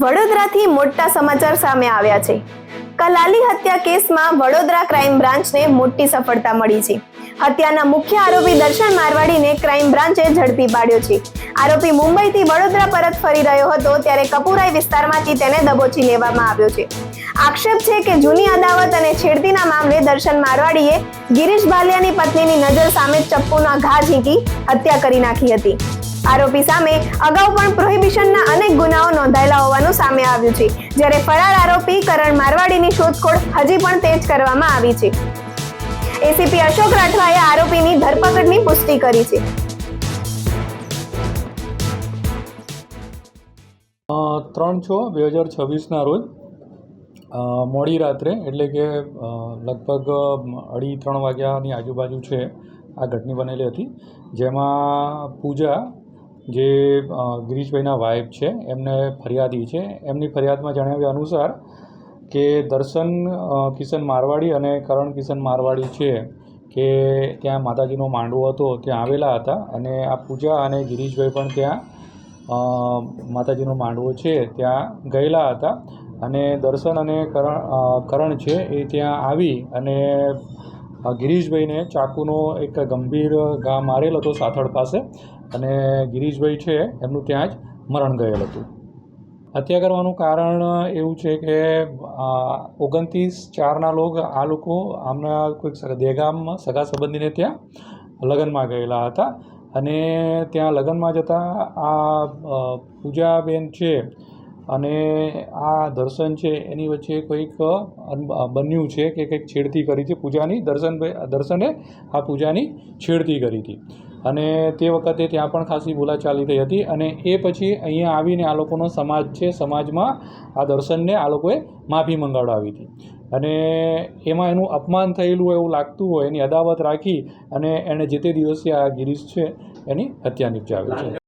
વડોદરાથી મોટા સમાચાર સામે આવ્યા છે। કલાલી હત્યા કેસમાં વડોદરા ક્રાઇમ બ્રાન્ચને મોટી સફળતા મળી છે। હત્યાના મુખ્ય આરોપી દર્શન મારવાડીને ક્રાઇમ બ્રાન્ચે ઝડપી પાડ્યો છે। આરોપી મુંબઈથી વડોદરા પરત ફરી રહ્યો હતો ત્યારે કપુરાઈ વિસ્તારમાંથી તેને દબોચી લેવામાં આવ્યો છે। આક્ષેપ છે કે જૂની અદાવત અને છેડતીના મામલે દર્શન મારવાડીએ ગિરીશ બાલિયાની પત્નીની નજર સામે ચપ્પુના ઘા ઝીંકી હત્યા કરી નાખી હતી। આરોપી સામે અગાઉ પણ પ્રોહિબિશનના અનેક ગુનાઓ નોંધાયેલા હોવાનું સામે આવ્યું છે, જ્યારે ફરાર આરોપી કરણ મારવાડીની શોધખોળ હજી પણ તેજ કરવામાં આવી છે। એસીપી અશોક રાઠવાએ આરોપીની ધરપકડની પુષ્ટિ કરી છે। 3/6/2026 રોજ મોડી રાત્રે એટલે કે લગભગ 2:30 વાગ્યાની આજુબાજુ છે આ ઘટના બનેલી હતી, જેમાં પૂજા જે ગિરીશભાઈના વાઇફ છે એમને ફરિયાદી છે। એમની ફરિયાદમાં જણાવ્યા અનુસાર કે દર્શન કિશન મારવાડી અને કરણ કિશન મારવાડી છે કે ત્યાં માતાજીનો માંડવો હતો ત્યાં આવેલા હતા અને આ પૂજા અને ગિરીશભાઈ પણ ત્યાં માતાજીનો માંડવો છે ત્યાં ગયેલા હતા અને દર્શન અને કરણ છે એ ત્યાં આવી અને ગિરીશભાઈને ચાકુનો એક ગંભીર ઘા મારેલ હતો સાથળ પાસે અને ગિરીશભાઈ છે એમનું ત્યાં જ મરણ ગયેલ હતું। હત્યા કરવાનું કારણ એવું છે કે 29/4 આ લોકો આમના કોઈક દહેગામમાં સગા સંબંધીને ત્યાં લગ્નમાં ગયેલા હતા અને ત્યાં લગ્નમાં જતાં આ પૂજાબેન છે અને આ દર્શન છે એની વચ્ચે કોઈક બન્યું છે કે કંઈક છેડતી કરી છે પૂજાની। દર્શને આ પૂજાની છેડતી કરી હતી અને તે વખતે ત્યાં પણ ખાસી બોલાચાલી થઈ હતી અને એ પછી અહીંયા આવીને આ લોકોનો સમાજ છે, સમાજમાં આ દર્શનને આ લોકોએ માફી મંગાવડાવી હતી અને એમાં એનું અપમાન થયેલું એવું લાગતું હોય એની અદાવત રાખી અને એણે જે તે દિવસે આ ગિરીશ છે એની હત્યા નિપજાવી છે।